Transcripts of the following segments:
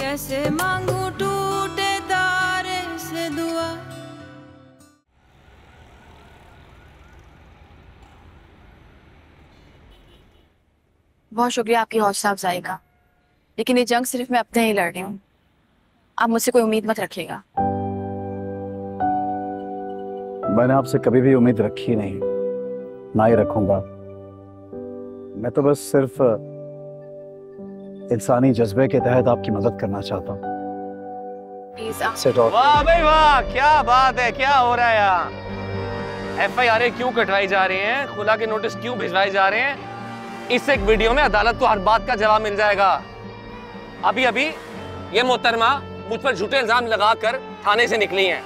कैसे मांगू टूटे तारे से दुआ। बहुत शुक्रिया आपकी हौसला अफजाई का, लेकिन ये जंग सिर्फ मैं अपने ही लड़ रही हूँ। आप मुझसे कोई उम्मीद मत रखिएगा। मैंने आपसे कभी भी उम्मीद रखी नहीं, ना ही रखूंगा। मैं तो बस सिर्फ इंसानी जज्बे के तहत आपकी मदद करना चाहता हूँ। वाह भाई वाह, क्या बात है, क्या हो रहा है यहाँ? FIR क्यों कटवाई जा रही हैं? खुला के नोटिस क्यों भिजवाए जा रहे हैं? इस एक वीडियो में अदालत को हर बात का जवाब मिल जाएगा। अभी अभी ये मोहतरमा मुझ पर झूठे इल्जाम लगाकर थाने से निकली हैं,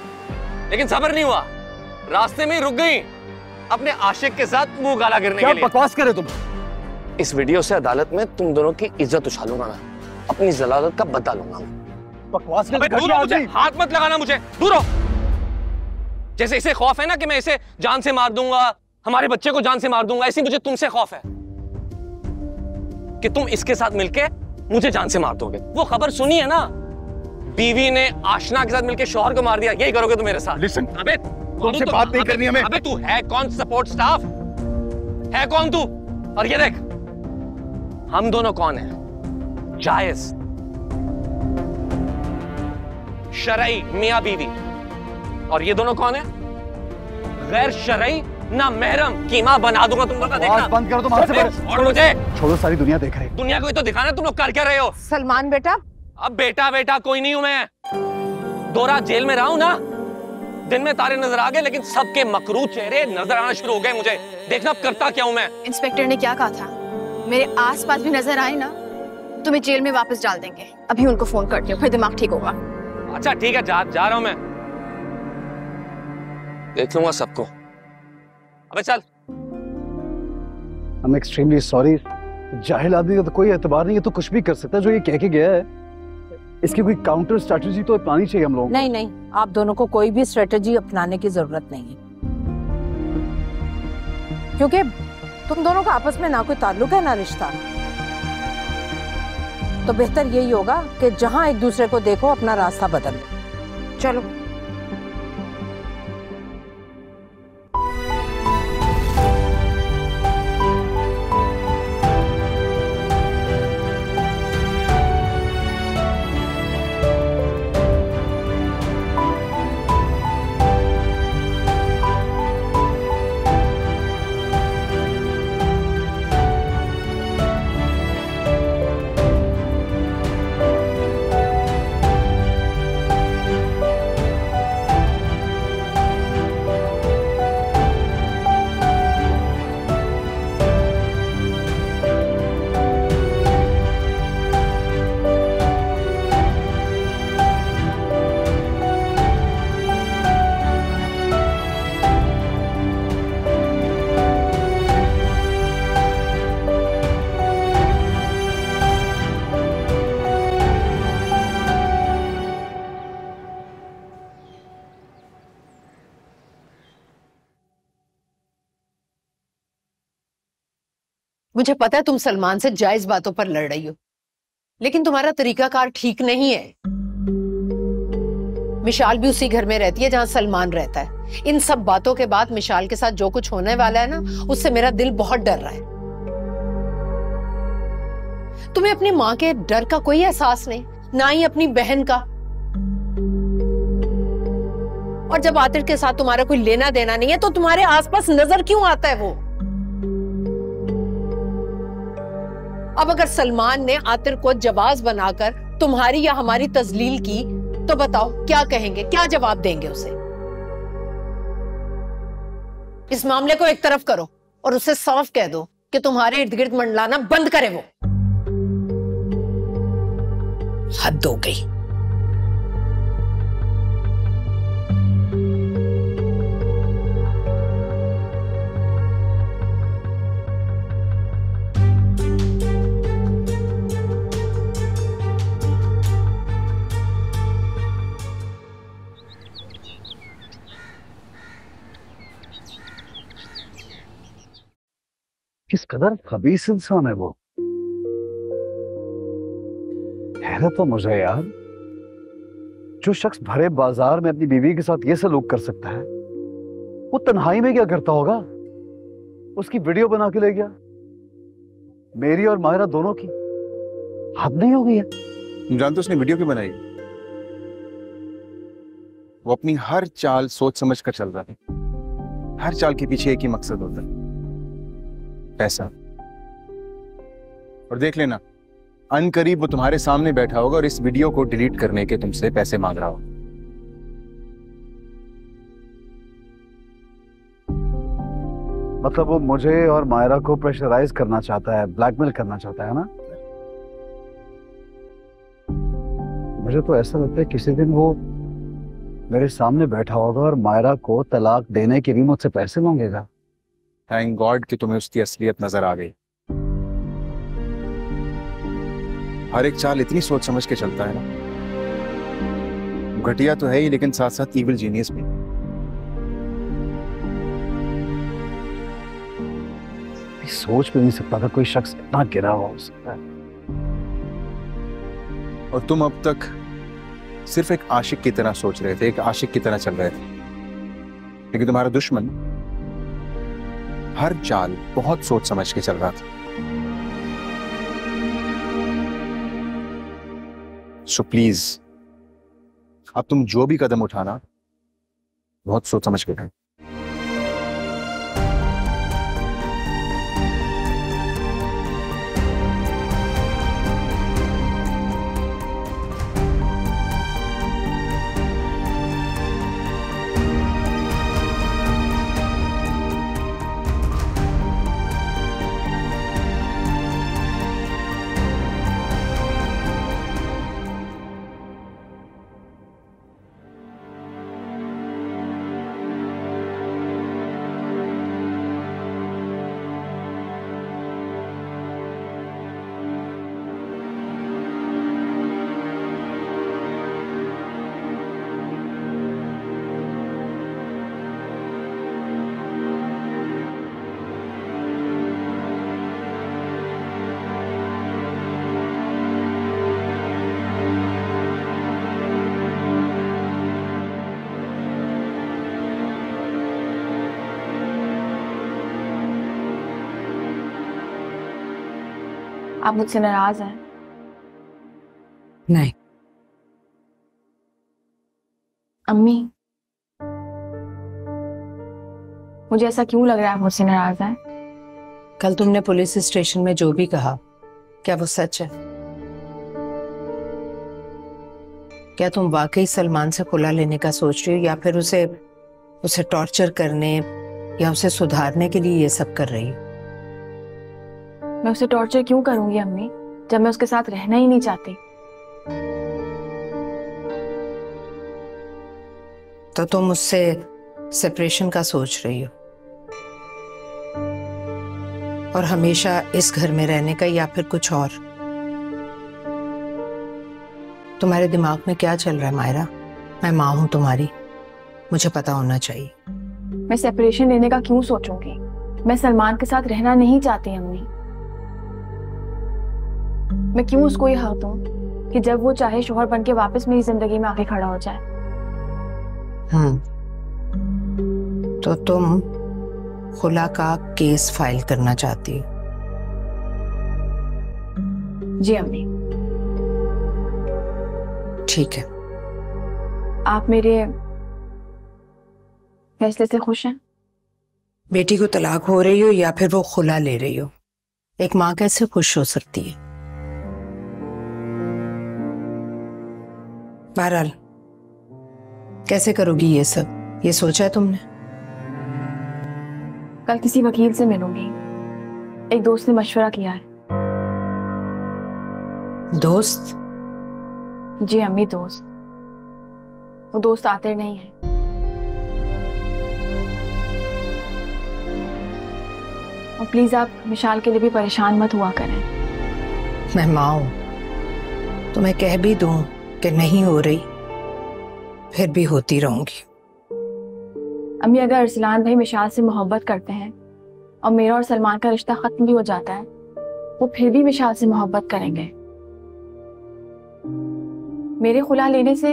लेकिन सब्र नहीं हुआ, रास्ते में ही रुक गई अपने आशिक के साथ मुंह काला करने के लिए। क्या बकवास करे तुम? इस वीडियो से अदालत में तुम दोनों की इज्जत उछालूंगा मैं, अपनी जलालत का बदला लूंगा मैं। बकवास मुझे हाथ मत लगाना, मुझे दूर हो। जैसे इसे खौफ है ना कि मैं इसे जान से मार दूंगा, हमारे बच्चे को जान से मार दूंगा, ऐसी मुझे तुमसे खौफ है कि तुम इसके साथ मिलके मुझे जान से मार दोगे। वो खबर सुनी है ना, बीवी ने आशना के साथ मिलके शौहर को मार दिया, यही करोगे तुम मेरे साथ? लिसन, अबे तुमसे बात नहीं करनी हमें। अबे तू है कौन? सपोर्ट स्टाफ है कौन तू? और ये देख, हम दोनों कौन हैं? जायज शरई मियां बीवी, और ये दोनों कौन है? गैर शरई ना महरम। कीमा बना दूंगा तुम लोग का, देखना। बंद करो तुम, और मुझे छोड़ो, सारी दुनिया देख रही है। दुनिया को ही तो दिखाना तुम लोग कर क्या रहे हो। सलमान बेटा, अब बेटा बेटा कोई नहीं हूं मैं। 2 रात जेल में रहा हूं ना, दिन में तारे नजर आ गए, लेकिन सबके मकरूज चेहरे नजर आना शुरू हो गए मुझे। देखना अब करता क्या हूं मैं। इंस्पेक्टर ने क्या कहा था? मेरे आसपास भी नजर आए ना, तुम्हें जेल में वापस डाल देंगे। अभी उनको फोन करती हूँ, फिर दिमाग ठीक होगा। अच्छा ठीक है, जा रहा हूं मैं, देख लूंगा सबको। अबे चल। I'm extremely sorry। जाहिल आदमी का तो कोई एतबार नहीं है, तो कुछ भी कर सकता है जो ये कह के गया है। इसकी कोई काउंटर स्ट्रेटजी तो अपनानी चाहिए हम लोगों को। नहीं नहीं, आप दोनों को कोई भी स्ट्रेटजी अपनाने की जरूरत नहीं है, क्योंकि तुम दोनों का आपस में ना कोई ताल्लुक है ना रिश्ता। तो बेहतर यही होगा कि जहां एक दूसरे को देखो अपना रास्ता बदल लो। चलो। मुझे पता है तुम सलमान से जायज बातों पर लड़ रही हो, लेकिन तुम्हारा तरीकाकार ठीक नहीं है। मिशाल भी उसी घर में रहती है जहां सलमान रहता है। इन सब बातों के बाद मिशाल के साथ जो कुछ होने वाला है ना, उससे मेरा दिल बहुत डर रहा है। तुम्हें अपनी माँ के डर का कोई एहसास नहीं, ना ही अपनी बहन का। और जब आतिर के साथ तुम्हारा कोई लेना देना नहीं है, तो तुम्हारे आसपास नजर क्यों आता है वो? अब अगर सलमान ने आतिर को जवाब बनाकर तुम्हारी या हमारी तजलील की, तो बताओ क्या कहेंगे, क्या जवाब देंगे उसे? इस मामले को एक तरफ करो और उसे साफ कह दो कि तुम्हारे इर्द गिर्द मंडलाना बंद करे वो। हद हो गई। किस कदर खबीस इंसान है वो। हैरत तो मुझे यार, जो शख्स भरे बाजार में अपनी बीवी के साथ ये सलूक कर सकता है, वो तन्हाई में क्या करता होगा? उसकी वीडियो बना के ले गया, मेरी और माहिरा दोनों की। हद नहीं हो गई है? तुम जानते हो उसने वीडियो क्यों बनाई? वो अपनी हर चाल सोच समझ कर चल रहा है। हर चाल के पीछे एक ही मकसद होता है, पैसा। और देख लेना, अनकरीब वो तुम्हारे सामने बैठा होगा और इस वीडियो को डिलीट करने के तुमसे पैसे मांग रहा होगा। मतलब वो मुझे और मायरा को प्रेशराइज करना चाहता है, ब्लैकमेल करना चाहता है ना? मुझे तो ऐसा लगता है किसी दिन वो मेरे सामने बैठा होगा और मायरा को तलाक देने के लिए मुझसे पैसे मांगेगा। थैंक गॉड कि तुम्हें उसकी असलियत नजर आ गई। हर एक चाल इतनी सोच समझ के चलता है ना। घटिया तो है ही, लेकिन साथ साथ इविल जीनियस भी। सोच भी नहीं सकता था कोई शख्स इतना गिरा हुआ हो सकता है। और तुम अब तक सिर्फ एक आशिक की तरह सोच रहे थे, एक आशिक की तरह चल रहे थे, लेकिन तुम्हारा दुश्मन हर चाल बहुत सोच समझ के चल रहा था। सो प्लीज, अब तुम जो भी कदम उठाना बहुत सोच समझ के उठाना। आप मुझसे नाराज हैं? नहीं। अम्मी, मुझे ऐसा क्यों लग रहा है आप मुझसे नाराज हैं? कल तुमने पुलिस स्टेशन में जो भी कहा, क्या वो सच है? क्या तुम वाकई सलमान से खुला लेने का सोच रही हो, या फिर उसे टॉर्चर करने या उसे सुधारने के लिए ये सब कर रही हो? मैं उसे टॉर्चर क्यों करूंगी अम्मी, जब मैं उसके साथ रहना ही नहीं चाहती? तो तुम उससे सेपरेशन का सोच रही हो, और हमेशा इस घर में रहने का, या फिर कुछ और? तुम्हारे दिमाग में क्या चल रहा है मायरा? मैं माँ हूं तुम्हारी, मुझे पता होना चाहिए। मैं सेपरेशन लेने का क्यों सोचूंगी? मैं सलमान के साथ रहना नहीं चाहती अम्मी। मैं क्यों उसको ये हक दूं कि जब वो चाहे शौहर बनके वापस मेरी जिंदगी में आके खड़ा हो जाए? तो तुम खुला का केस फाइल करना चाहती हो? जी अम्मी। ठीक है। आप मेरे फैसले से खुश हैं? बेटी को तलाक हो रही हो या फिर वो खुला ले रही हो, एक माँ कैसे खुश हो सकती है? बहरहाल, कैसे करोगी ये सब, ये सोचा है तुमने? कल किसी वकील से मिलूंगी, एक दोस्त ने मशवरा किया है। दोस्त? जी अम्मी, दोस्त। वो दोस्त आते नहीं है। और प्लीज आप विशाल के लिए भी परेशान मत हुआ करें। मैं माँ हूं, तो मैं कह भी दूं कि नहीं हो रही, फिर भी होती रहूंगी। अम्मी, अगर अरसलान भाई विशाल से मोहब्बत करते हैं और मेरा और सलमान का रिश्ता खत्म भी हो जाता है, वो फिर भी विशाल से मोहब्बत करेंगे। मेरे खुला लेने से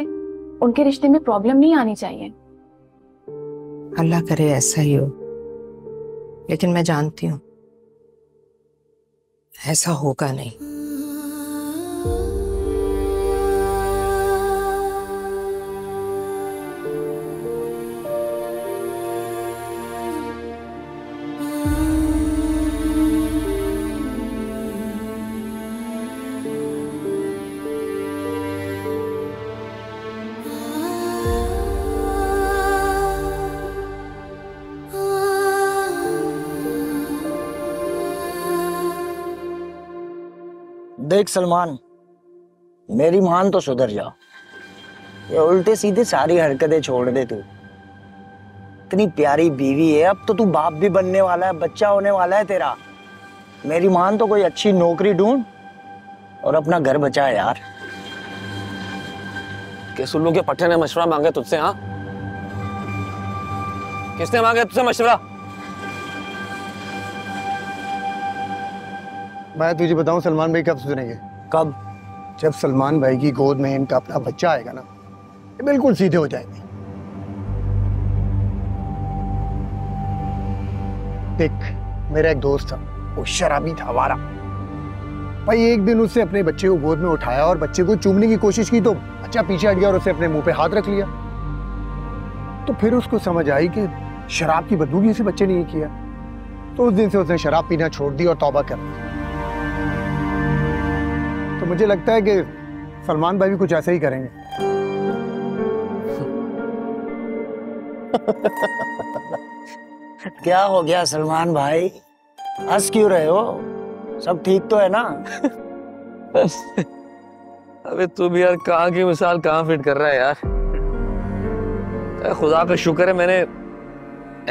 उनके रिश्ते में प्रॉब्लम नहीं आनी चाहिए। अल्लाह करे ऐसा ही हो, लेकिन मैं जानती हूँ ऐसा होगा नहीं। देख सलमान, मेरी मान तो सुधर जा। ये उल्टे सीधे सारी हरकतें छोड़ दे तू। इतनी प्यारी बीवी है, अब तो तू बाप भी बनने वाला है, बच्चा होने वाला है तेरा। मेरी मान तो कोई अच्छी नौकरी ढूंढ और अपना घर बचा यार। किस उल्लू के पट्टे ने मशवरा मांगे तुझसे? हाँ, किसने मांगे तुझसे मशवरा? मैं तुझे बताऊं सलमान भाई कब सुधरेंगे? कब? जब सलमान भाई की गोद में इनका अपना बच्चा आएगा ना, ये बिल्कुल सीधे हो जाएंगे। देख, मेरा एक दोस्त था, वो शराबी था, आवारा। भाई एक दिन उससे अपने बच्चे को गोद में उठाया और बच्चे को चूमने की कोशिश की तो बच्चा पीछे हट गया और उसे अपने मुंह पे हाथ रख लिया। तो फिर उसको समझ आई कि शराब की बदबू भी इसे बच्चे ने किया। तो उस दिन से उसने शराब पीना छोड़ दी और तौबा कर दी। तो मुझे लगता है कि सलमान भाई भी कुछ ऐसा ही करेंगे। क्या हो गया सलमान भाई, हंस क्यों रहे हो? सब ठीक तो है ना? अबे तू भी यार कहाँ की मिसाल कहाँ फिट कर रहा है यार। खुदा का शुक्र है मैंने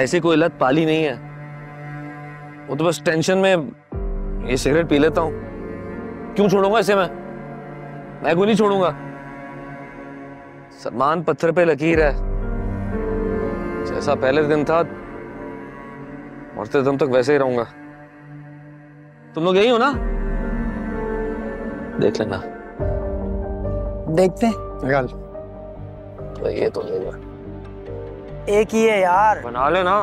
ऐसी कोई लत पाली नहीं है। वो तो बस टेंशन में ये सिगरेट पी लेता हूँ। क्यों छोड़ूंगा इसे? मैं क्यों नहीं छोड़ूंगा? सलमान पत्थर पे लकीर है, जैसा पहले दिन था मरते दम तक वैसे ही रहूंगा। तुम लोग यही हो ना? देख लेना। देखते हैं। तो ये तो लेगा, एक ही है यार। बना लेना,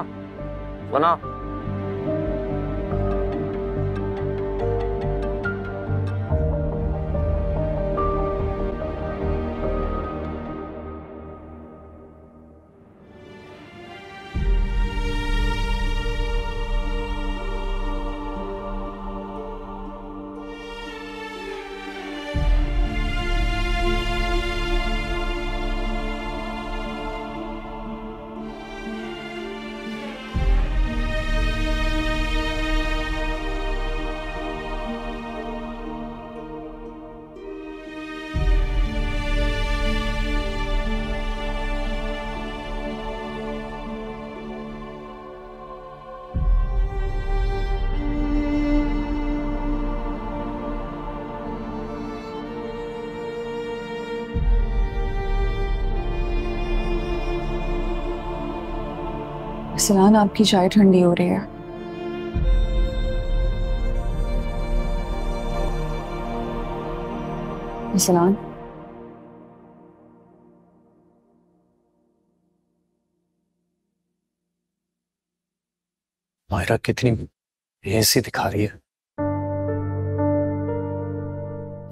बना। सलान, आपकी चाय ठंडी हो रही है। सलान, मायरा कितनी बेइज्जती दिखा रही है,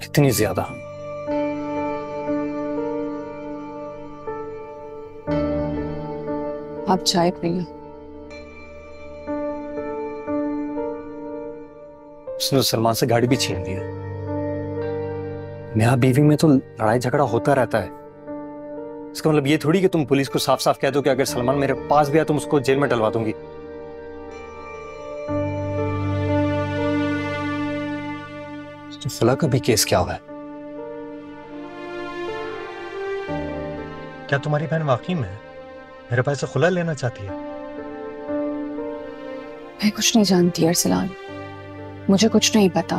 कितनी ज्यादा। आप चाय पिए। उसने सलमान से गाड़ी भी छीन ली है। नया बीवी में तो लड़ाई झगड़ा होता रहता है। इसका मतलब ये थोड़ी कि तुम पुलिस को साफ साफ कह दो कि अगर सलमान मेरे पास भी आया तुम उसको जेल में डलवा दूंगी। फला का भी केस क्या हुआ है? क्या तुम्हारी बहन वाकई में मेरे पैसे खुला लेना चाहती है? मैं कुछ नहीं जानती अरसलान, मुझे कुछ नहीं पता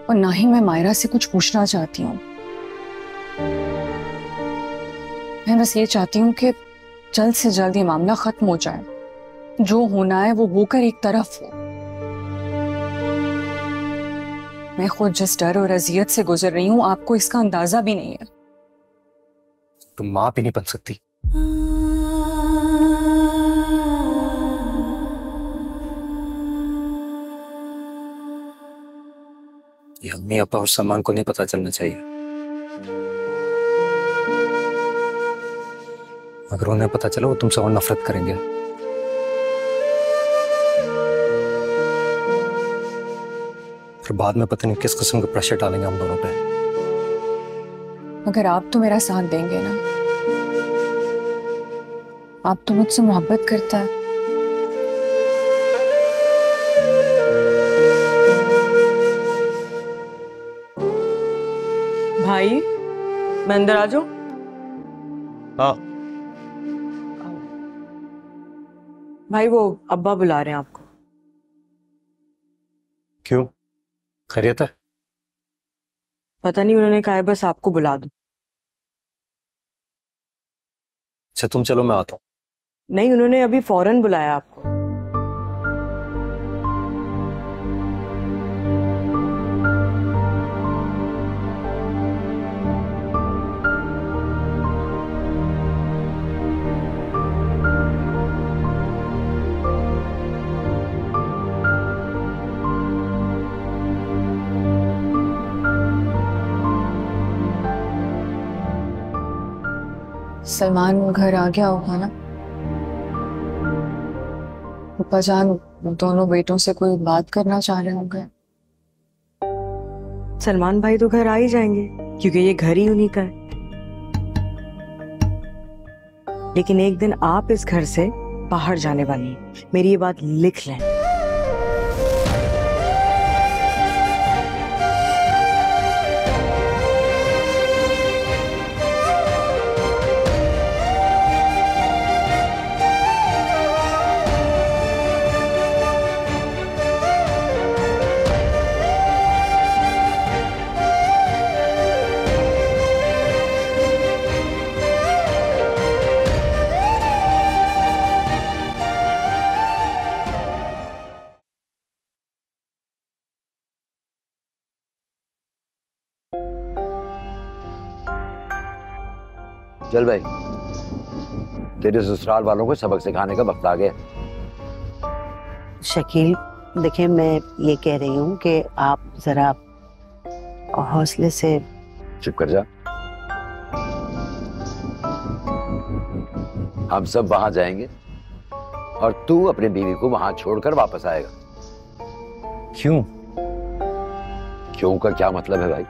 और ना ही मैं मायरा से कुछ पूछना चाहती हूँ। मैं बस ये चाहती हूँ कि जल्द से जल्द ये मामला खत्म हो जाए। जो होना है वो होकर एक तरफ हो। मैं खुद जिस डर और अजियत से गुजर रही हूँ आपको इसका अंदाजा भी नहीं है। तुम माँ भी नहीं बन सकती। ये अम्मी अपा और सलमान को नहीं पता चलना चाहिए। अगर उन्हें पता चला वो तुमसे और नफरत करेंगे। फिर बाद में पता नहीं किस किस्म का प्रेशर डालेंगे हम दोनों पे। अगर आप तो मेरा साथ देंगे ना, आप तो मुझसे मोहब्बत करता है। भाई मैं अंदर आ जाऊं? हाँ। भाई वो अब्बा बुला रहे हैं आपको। क्यों, खैरियत है? पता नहीं, उन्होंने कहा है बस आपको बुला दूं। अच्छा तुम चलो, मैं आता हूँ। नहीं, उन्होंने अभी फौरन बुलाया आपको। सलमान घर आ गया होगा ना? पापा जान दोनों बेटों से कोई बात करना चाह रहे होंगे। सलमान भाई तो घर आ ही जाएंगे क्योंकि ये घर ही उन्हीं का है। लेकिन एक दिन आप इस घर से बाहर जाने वाली हैं, मेरी ये बात लिख लें। चल भाई, तेरे ससुराल वालों को सबक सिखाने का वक्त आ गया। शकील देखिए, मैं ये कह रही हूँ कि आप जरा हौसले से। चुप कर जा। हम सब वहां जाएंगे और तू अपनी बीवी को वहां छोड़कर वापस आएगा। क्यों? क्यों का क्या मतलब है भाई?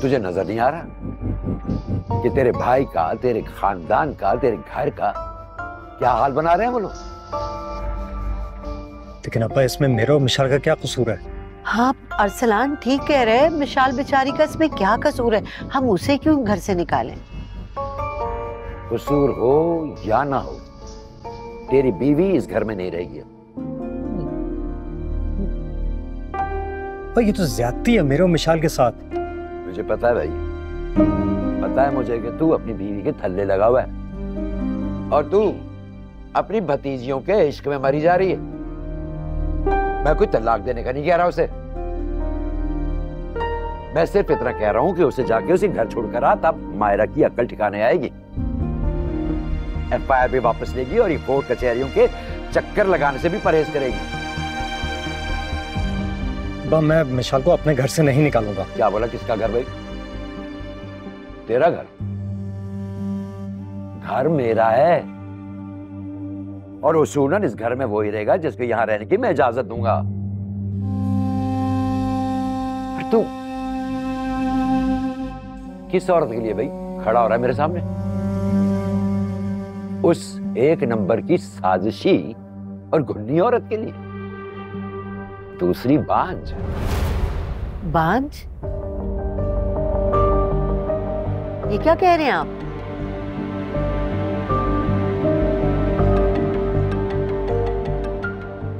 तुझे नजर नहीं आ रहा कि तेरे भाई का, तेरे खानदान का, तेरे घर का क्या हाल बना रहे हैं वो लोग? लेकिन अब्बा इसमें मेरा और मिशाल का क्या कसूर है? हाँ अरसलान ठीक कह रहे हैं, मिशाल बेचारी का इसमें क्या कसूर है? हम उसे क्यों घर से निकालें? कसूर हो या ना हो, तेरी बीवी इस घर में नहीं रहेगी। पर ये तो ज्यादती है मेरे और मिशाल के साथ। मुझे पता है भाई, पता है मुझे कि तू अपनी बीवी के थल्ले लगा हुआ है और तू अपनी भतीजियों के इश्क में मरी जा रही है। मैं कोई तलाक देने का नहीं कह रहा उसे, मैं सिर्फ इतना कह रहा हूं कि उसे जाके उसे घर छोड़कर आ, तब मायरा की अक्ल ठिकाने आएगी। एफआईआर भी वापस लेगी और ये कोर्ट कचहरियों के चक्कर लगाने से भी परहेज करेगी। मैं मिशाल को अपने घर से नहीं निकालूंगा। क्या बोला? किसका घर भाई? तेरा घर? घर मेरा है और उसूलन इस घर में वो ही रहेगा जिसको यहां रहने की मैं इजाजत दूंगा। तू किस औरत के लिए भाई खड़ा हो रहा है मेरे सामने? उस एक नंबर की साजिशी और घुन्नी औरत के लिए। दूसरी बांझ। बांझ? ये क्या कह रहे हैं आप?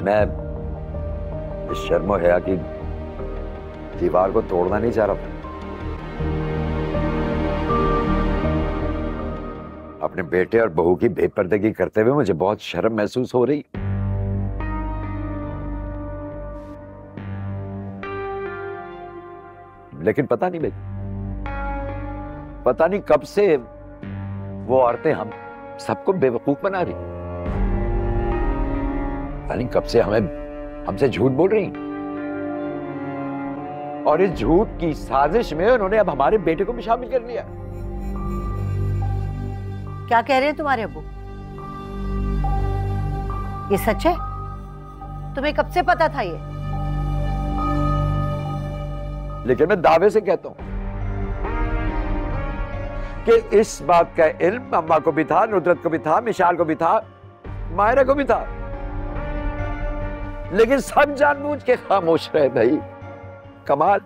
मैं इस शर्म और हया की दीवार को तोड़ना नहीं चाह रहा था। अपने बेटे और बहू की बेपर्दगी करते हुए मुझे बहुत शर्म महसूस हो रही। लेकिन पता नहीं भाई, पता नहीं कब से वो औरतें हम सबको बेवकूफ बना रही, पता नहीं कब से हमसे झूठ बोल रही, और इस झूठ की साजिश में उन्होंने अब हमारे बेटे को भी शामिल कर लिया। क्या कह रहे हैं तुम्हारे अब्बू? ये सच है? तुम्हें कब से पता था ये? लेकिन मैं दावे से कहता हूं कि इस बात का इल्म अम्मा को भी था, नुसरत को भी था, मिशाल को भी था, मायरा को भी था, लेकिन सब जानबूझ के खामोश रहे भाई। कमाल।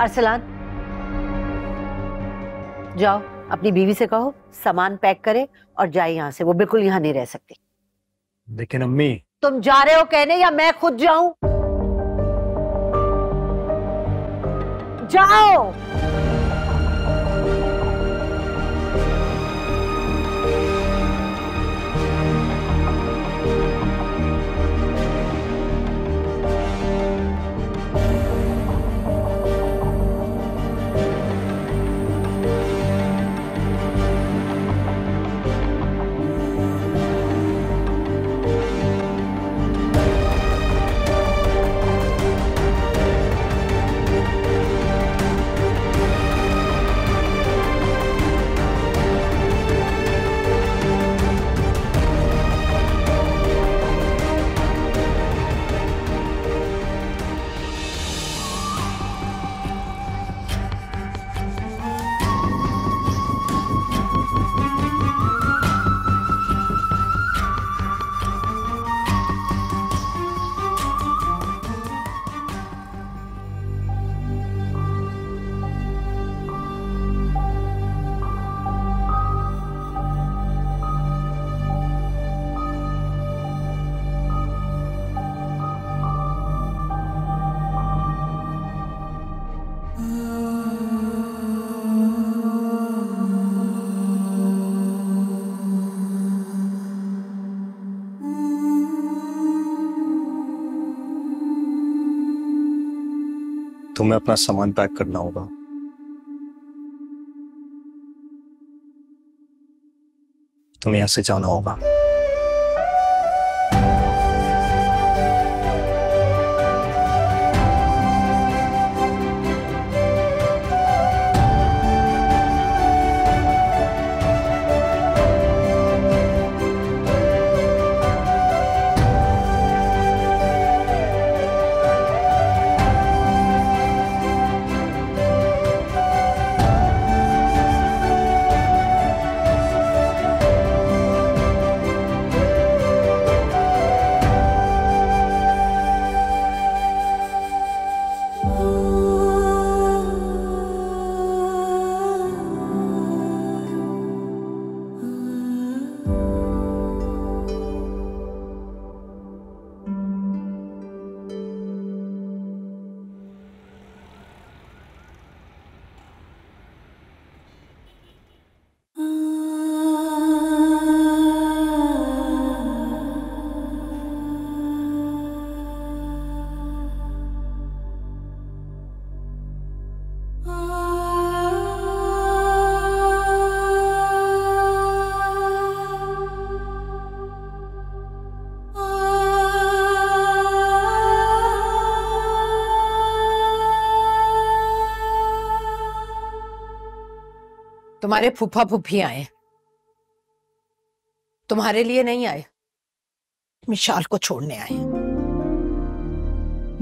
अरसलान, जाओ अपनी बीवी से कहो सामान पैक करे और जाए यहाँ से, वो बिल्कुल यहाँ नहीं रह सकती। लेकिन अम्मी, तुम जा रहे हो कहने या मैं खुद जाऊं? जाओ। तुम्हें अपना सामान पैक करना होगा। तुम्हें यहाँ से जाना होगा। तुम्हारे फूफा फूफी आए, तुम्हारे लिए नहीं आए, मिशाल को छोड़ने आए।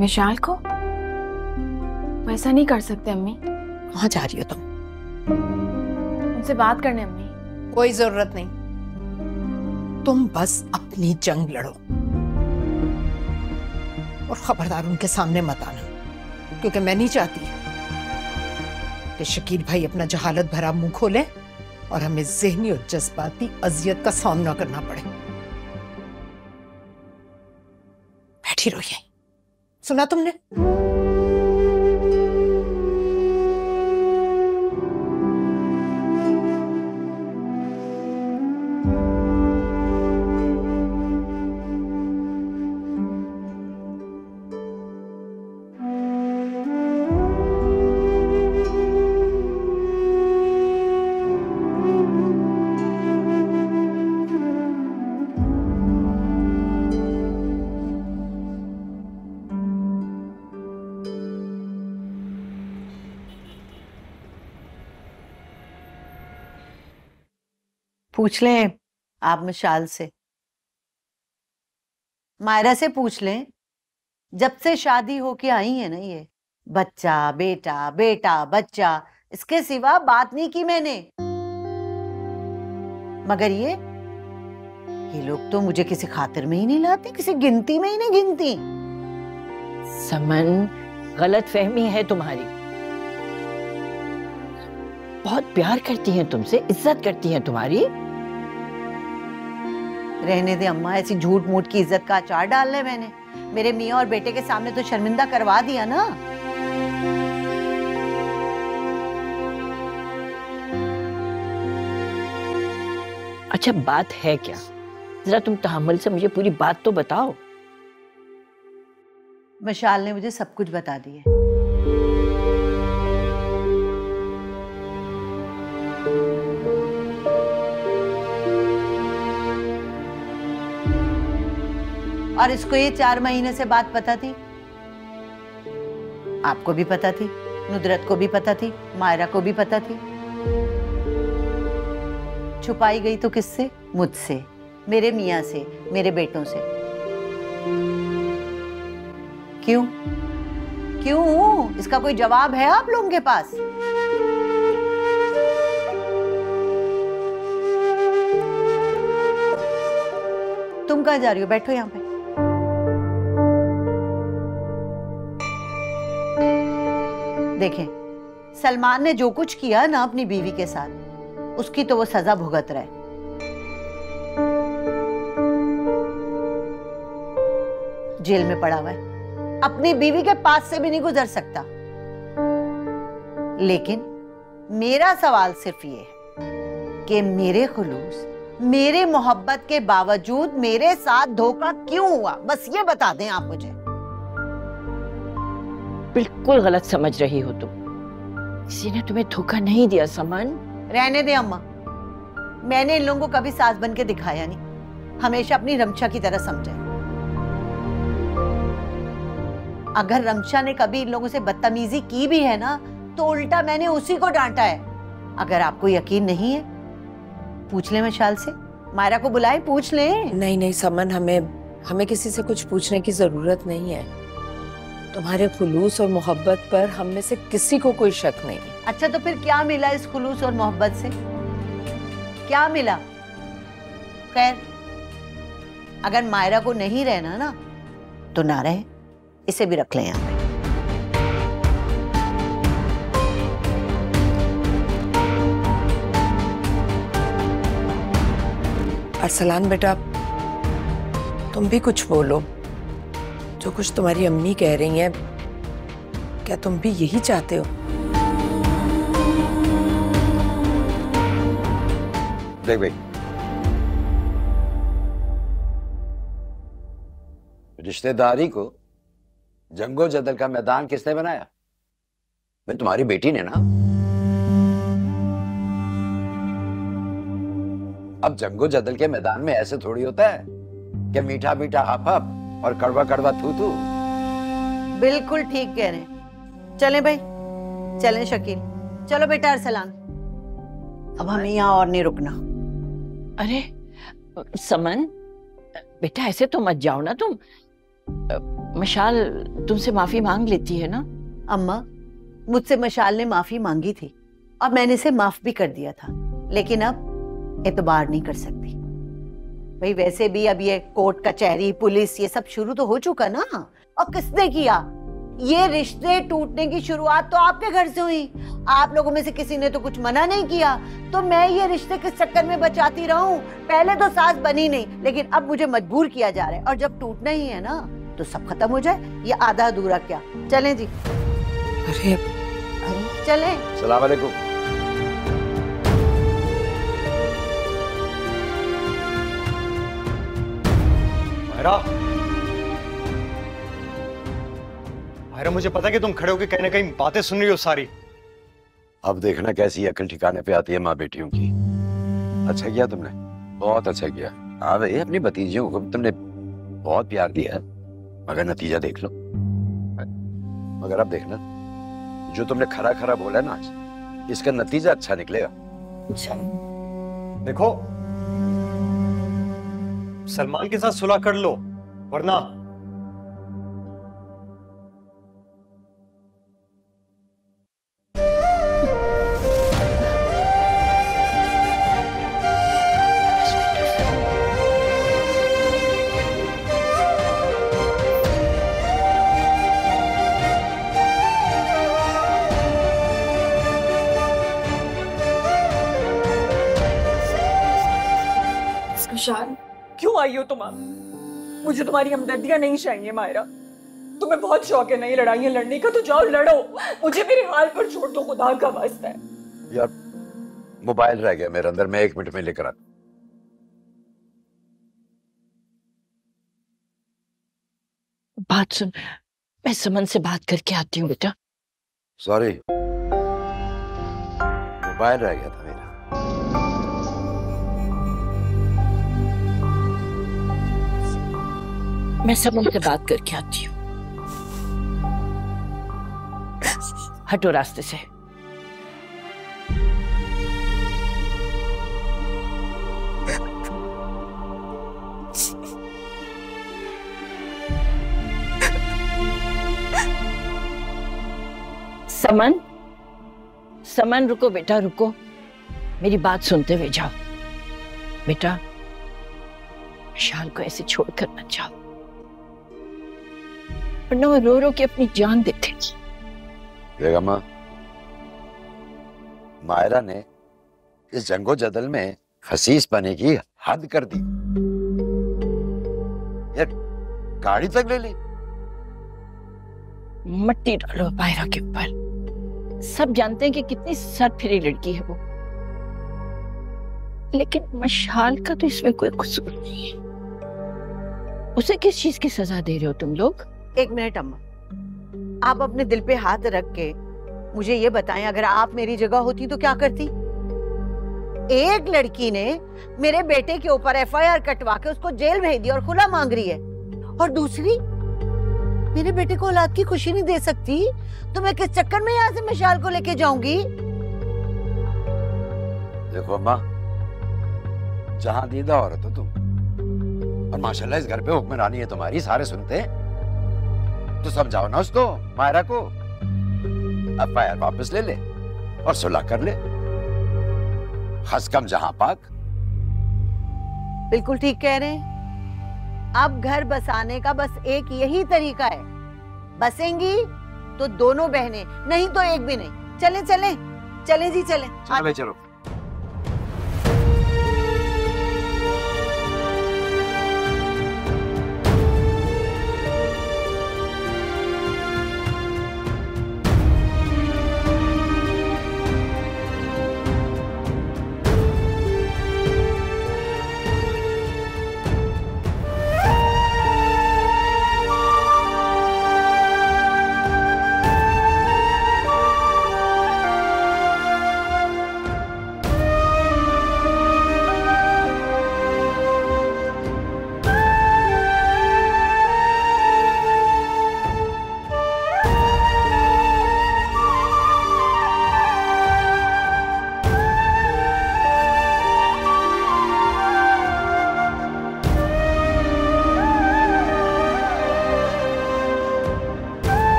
मिशाल को? वैसा नहीं कर सकते अम्मी। कहाँ जा रही हो तुम? उनसे बात करने अम्मी। कोई जरूरत नहीं, तुम बस अपनी जंग लड़ो और खबरदार उनके सामने मत आना, क्योंकि मैं नहीं चाहती कि शकील भाई अपना जहालत भरा मुंह खोले और हमें ज़हनी और जज्बाती अजियत का सामना करना पड़े। बैठी रहो यहीं। सुना तुमने? पूछ लें आप मिशाल से, मायरा से पूछ लें। जब से शादी होके आई है ना, ये बच्चा बेटा बेटा बच्चा, इसके सिवा बात नहीं की मैंने। मगर ये लोग तो मुझे किसी खातिर में ही नहीं लाते, किसी गिनती में ही नहीं गिनती। समन, गलत फहमी है तुम्हारी। बहुत प्यार करती हैं तुमसे, इज्जत करती हैं तुम्हारी। रहने दे अम्मा, ऐसी झूठ मूठ की इज्जत का अचार डालना है मैंने? मेरे मियाँ और बेटे के सामने तो शर्मिंदा करवा दिया ना। अच्छा बात है क्या? जरा तुम तहम्मुल से मुझे पूरी बात तो बताओ। मिशाल ने मुझे सब कुछ बता दिया। और इसको ये 4 महीने से बात पता थी। आपको भी पता थी, नुदरत को भी पता थी, मायरा को भी पता थी। छुपाई गई तो किससे? मुझसे, मेरे मियाँ से, मेरे बेटों से। क्यों? क्यों? इसका कोई जवाब है आप लोगों के पास? तुम कहाँ जा रही हो? बैठो यहाँ पे। देखें, सलमान ने जो कुछ किया ना अपनी बीवी के साथ, उसकी तो वो सजा भुगत रहा है। जेल में पड़ा हुआ है, अपनी बीवी के पास से भी नहीं गुजर सकता। लेकिन मेरा सवाल सिर्फ ये है कि मेरे खुलूस, मेरे मोहब्बत के बावजूद मेरे साथ धोखा क्यों हुआ? बस ये बता दें आप मुझे। बिल्कुल गलत समझ रही हो तुम। किसी ने तुम्हें धोखा नहीं दिया समन। रहने दे अम्मा, मैंने इन लोगों को कभी सास बन के दिखाया नहीं, हमेशा अपनी रमशा की तरह समझा। अगर रमशा ने कभी इन लोगों से बदतमीजी की भी है ना, तो उल्टा मैंने उसी को डांटा है। अगर आपको यकीन नहीं है, पूछ ले मिशाल से। मायरा को बुलाए, पूछ ले। नहीं नहीं समन, हमें किसी से कुछ पूछने की जरूरत नहीं है। तुम्हारे खुलूस और मोहब्बत पर हम में से किसी को कोई शक नहीं है। अच्छा तो फिर क्या मिला इस खुलूस और मोहब्बत से? क्या मिला? खैर, अगर मायरा को नहीं रहना ना, तो ना रहे, इसे भी रख लें यहाँ पे। अरसलान बेटा, तुम भी कुछ बोलो। जो कुछ तुम्हारी अम्मी कह रही हैं, क्या तुम भी यही चाहते हो? देख भाई, रिश्तेदारी को जंगो जदल का मैदान किसने बनाया? भाई तुम्हारी बेटी ने ना। अब जंगो जदल के मैदान में ऐसे थोड़ी होता है कि मीठा मीठा हप हप और कड़वा कड़वा थू थू। बिल्कुल ठीक कह रहे हैं। चलें भाई, चलें शकील। चलो बेटा अरसलान, अब हमें यहाँ और नहीं रुकना। अरे समन बेटा, ऐसे तो मत जाओ ना तुम। मशाल तुमसे माफी मांग लेती है ना? अम्मा, मुझसे मशाल ने माफी मांगी थी और मैंने इसे माफ भी कर दिया था, लेकिन अब एतबार नहीं कर सकती भाई। वैसे भी अब ये कोर्ट कचहरी पुलिस ये सब शुरू तो हो चुका ना। और किसने किया? ये रिश्ते टूटने की शुरुआत तो आपके घर से हुई। आप लोगों में से किसी ने तो कुछ मना नहीं किया, तो मैं ये रिश्ते किस चक्कर में बचाती रहूं? पहले तो सास बनी नहीं, लेकिन अब मुझे मजबूर किया जा रहा है। और जब टूटना ही है ना, तो सब खत्म हो जाए, ये आधा अधूरा क्या। चलें जी। अरे चलें। सलाम अलैकुम। मायरा, मुझे पता है कि तुम खड़े होकर कहीं ना कहीं बातें सुन रही हो सारी। अब देखना कैसी अकल ठिकाने पे आती है माँ बेटियों की। अच्छा किया तुमने, बहुत अच्छा किया। हाँ भाई, अपनी भतीजियों को तुमने बहुत प्यार दिया है, मगर नतीजा देख लो। मगर अब देखना, जो तुमने खरा खरा बोला ना आज, इसका नतीजा अच्छा निकलेगा। देखो, सलमान के साथ सुलह कर लो, वरना क्यों आई हो तुम? आप मुझे तुम्हारी हमदर्दियां नहीं चाहिए मायरा। तुम्हें बहुत शौक है नई लड़ाइयां लड़ने का, तो जाओ लड़ो, मुझे मेरे हाल पर छोड़ दो, खुदा का वास्ता है। यार मोबाइल रह गया मेरे अंदर, मैं 1 मिनट में लेकर आता। बात सुन, मैं समन से बात करके आती हूँ बेटा। सॉरी, मोबाइल रह गया था मेरा। मैं समन से बात करके आती हूँ। हटो रास्ते से। समन, समन रुको बेटा, रुको, मेरी बात सुनते हुए जाओ। बेटा विशाल को ऐसे छोड़कर मत जाओ, वरना वो रो रो के अपनी जान दे देगी। बेगम, मायरा ने इस जंगो जदल में खसीस बने की हद कर दी। यार गाड़ी तक ले ली। मट्टी डालो मायरा के ऊपर। सब जानते हैं कि कितनी सरफिरी लड़की है वो, लेकिन मशाल का तो इसमें कोई कसूर नहीं है। उसे किस चीज की सजा दे रहे हो तुम लोग? 1 मिनट अम्मा, आप अपने दिल पे हाथ रख के मुझे ये बताएं, अगर आप मेरी जगह होती तो क्या करती? एक लड़की ने मेरे बेटे के ऊपर FIR कटवा के उसको जेल भेज दिया और खुला मांग रही है, और दूसरी मेरे बेटे को औलाद की खुशी नहीं दे सकती, तो मैं किस चक्कर में यहाँ से मशाल को लेके जाऊंगी? देखो अम्मा, जहां दीदा औरत हो तुम, और माशाल्लाह इस घर पे हुक्मरानी है तुम्हारी, सारे सुनते हैं, तो समझाओ ना उसको, मायरा को। FIR वापस ले ले और सुलह कर ले। हस कम जहां पाक। बिल्कुल ठीक कह रहे हैं। अब घर बसाने का बस एक यही तरीका है, बसेंगी तो दोनों बहनें, नहीं तो एक भी नहीं। चले चले चले जी, चले चलो भाई चलो।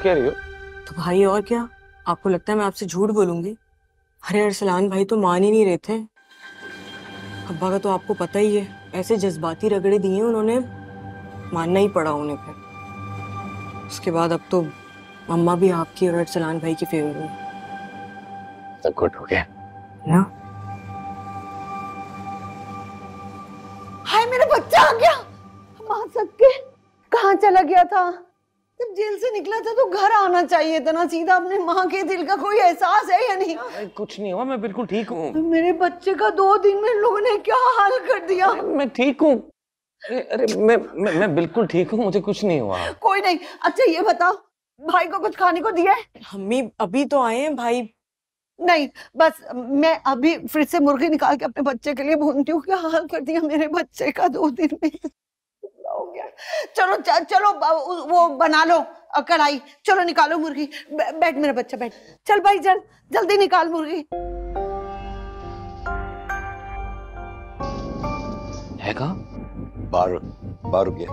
कह रही हो? तो भाई और क्या, आपको लगता है मैं आपसे झूठ बोलूंगी? अरे अरसलान भाई तो मान ही नहीं रहे थे। अब्बा का तो आपको पता ही है, ऐसे जज्बाती रगड़े दिए उन्होंने, मानना ही पड़ा उन्हें। फिर उसके बाद अब तो अम्मा भी आपकी और अरसलान भाई की फेवर में। सब गुड हो गया ना? हाय मेरा बच्चा आ गया। मां सबके कहाँ चला गया था? जब जेल से निकला था तो घर आना चाहिए था ना सीधा। अपने माँ के दिल का कोई एहसास है या नहीं? कुछ नहीं हुआ, मैं बिल्कुल ठीक हूँ। मेरे बच्चे का 2 दिन में लोगों ने क्या हाल कर दिया। मैं ठीक हूँ। अरे मैं बिल्कुल ठीक हूँ, मुझे कुछ नहीं हुआ। कोई नहीं। अच्छा ये बताओ, भाई को कुछ खाने को दिया है? मम्मी अभी तो आए हैं भाई। नहीं, बस मैं अभी फ्रिज से मुर्गी निकाल के अपने बच्चे के लिए भूनती हूँ। क्या हाल कर दिया मेरे बच्चे का 2 दिन में। हो गया। चलो चलो वो बना लो, कढ़ाई, चलो निकालो मुर्गी। बैठ मेरा बच्चा बैठ। चल भाई जल्दी निकाल मुर्गी। है कहाँ? बाहर गया।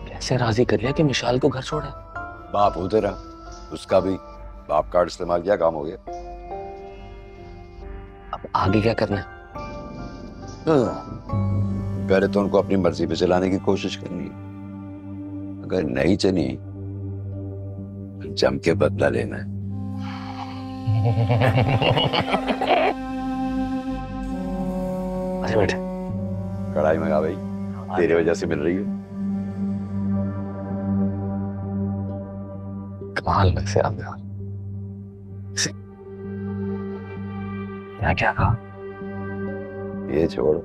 कैसे राजी कर लिया कि मिशाल को घर छोड़े? बाप हो तेरा, उसका भी बाप कार्ड इस्तेमाल किया, काम हो गया। अब आगे क्या करना है? पहले तो उनको अपनी मर्जी पे चलाने की कोशिश करनी है, अगर नहीं चली जम के बदला लेना है। अच्छा बैठे। कढ़ाई मंगा भाई, तेरी वजह से मिल रही है। कमाल में से आप यार। क्या कहा? ये छोड़,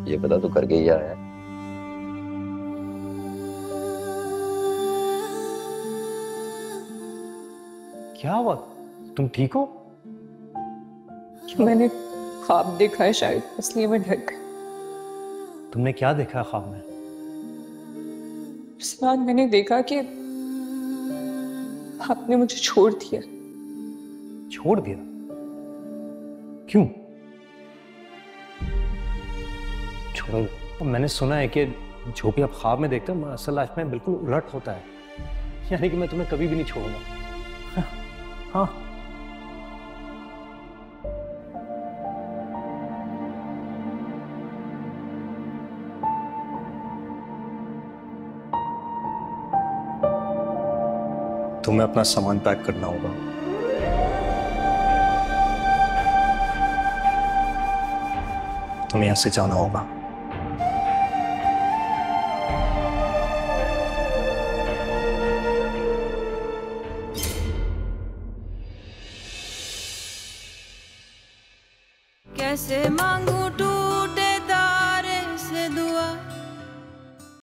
ये पता तो करके ही आया है। क्या हुआ? तुम ठीक हो? मैंने ख्वाब देखा है शायद, इसलिए मैं डर गई। तुमने क्या देखा ख्वाब में? उस रात मैंने देखा कि आपने मुझे छोड़ दिया। छोड़ दिया? क्यों? छोड़ो। मैंने सुना है कि जो भी आप ख्वाब में देखते हो असल लाइफ में बिल्कुल उलट होता है, यानी कि मैं तुम्हें कभी भी नहीं छोड़ूंगा। हाँ। तुम्हें अपना सामान पैक करना होगा। तुम्हें यहां से जाना होगा। कैसे मांगू